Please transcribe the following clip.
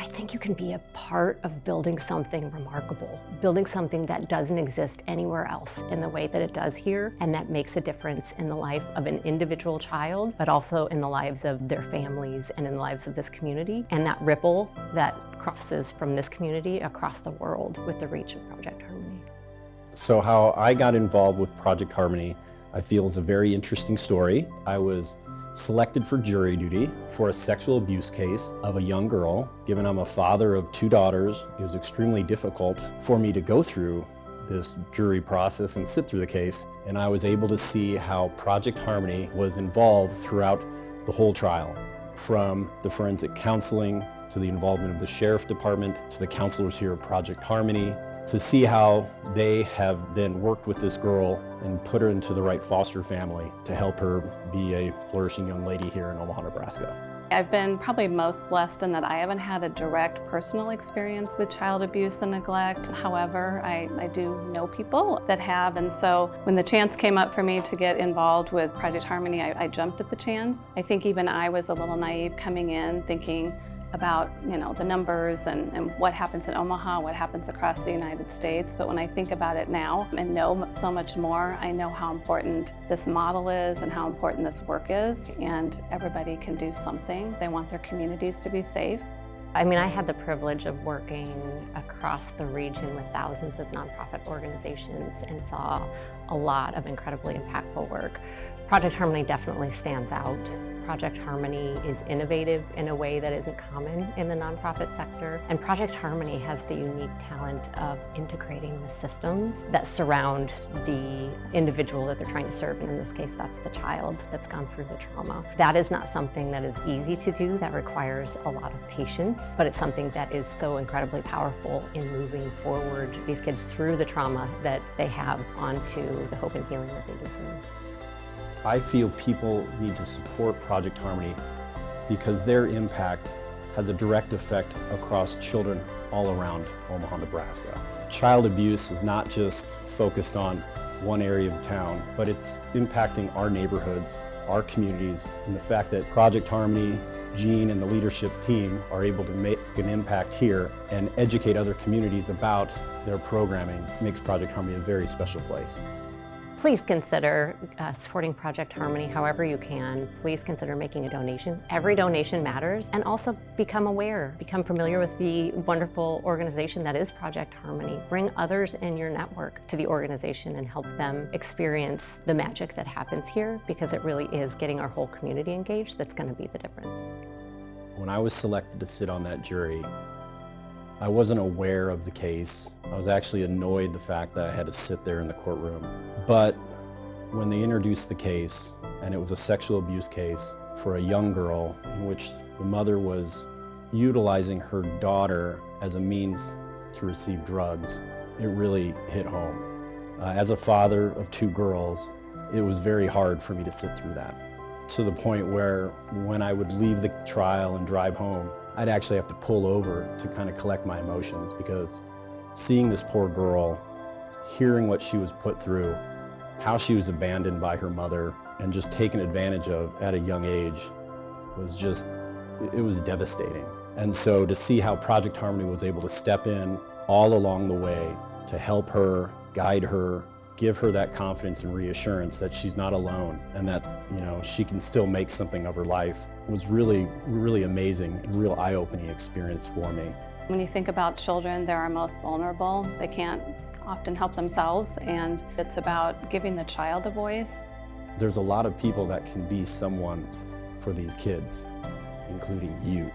I think you can be a part of building something remarkable, building something that doesn't exist anywhere else in the way that it does here, and that makes a difference in the life of an individual child, but also in the lives of their families and in the lives of this community, and that ripple that crosses from this community across the world with the reach of Project Harmony. So how I got involved with Project Harmony, I feel is a very interesting story. I was selected for jury duty for a sexual abuse case of a young girl. Given I'm a father of 2 daughters, it was extremely difficult for me to go through this jury process and sit through the case. And I was able to see how Project Harmony was involved throughout the whole trial, from the forensic counseling to the involvement of the sheriff department to the counselors here at Project Harmony, to see how they have then worked with this girl and put her into the right foster family to help her be a flourishing young lady here in Omaha, Nebraska. I've been probably most blessed in that I haven't had a direct personal experience with child abuse and neglect. However, I do know people that have, and so when the chance came up for me to get involved with Project Harmony, I jumped at the chance. I think even I was a little naive coming in, thinking about the numbers and what happens in Omaha, what happens across the United States. But when I think about it now and know so much more, I know how important this model is and how important this work is, and everybody can do something. They want their communities to be safe. I mean, I had the privilege of working across the region with thousands of nonprofit organizations and saw a lot of incredibly impactful work. Project Harmony definitely stands out. Project Harmony is innovative in a way that isn't common in the nonprofit sector. And Project Harmony has the unique talent of integrating the systems that surround the individual that they're trying to serve. And in this case, that's the child that's gone through the trauma. That is not something that is easy to do. That requires a lot of patience, but it's something that is so incredibly powerful in moving forward these kids through the trauma that they have onto the hope and healing that they deserve. I feel people need to support Project Harmony because their impact has a direct effect across children all around Omaha, Nebraska. Child abuse is not just focused on one area of town, but it's impacting our neighborhoods, our communities, and the fact that Project Harmony, Gene, and the leadership team are able to make an impact here and educate other communities about their programming makes Project Harmony a very special place. Please consider supporting Project Harmony however you can. Please consider making a donation. Every donation matters. And also become aware, become familiar with the wonderful organization that is Project Harmony. Bring others in your network to the organization and help them experience the magic that happens here, because it really is getting our whole community engaged that's going to be the difference. When I was selected to sit on that jury, I wasn't aware of the case. I was actually annoyed the fact that I had to sit there in the courtroom. But when they introduced the case, and it was a sexual abuse case for a young girl in which the mother was utilizing her daughter as a means to receive drugs, it really hit home. As a father of 2 girls, it was very hard for me to sit through that, to the point where when I would leave the trial and drive home, I'd actually have to pull over to kind of collect my emotions, because seeing this poor girl, hearing what she was put through, how she was abandoned by her mother and just taken advantage of at a young age was just, it was devastating. And so to see how Project Harmony was able to step in all along the way to help her, guide her, give her that confidence and reassurance that she's not alone and that she can still make something of her life was really, really amazing and real eye-opening experience for me. When you think about children, they're our most vulnerable. They can't often help themselves, and it's about giving the child a voice. There's a lot of people that can be someone for these kids, including you.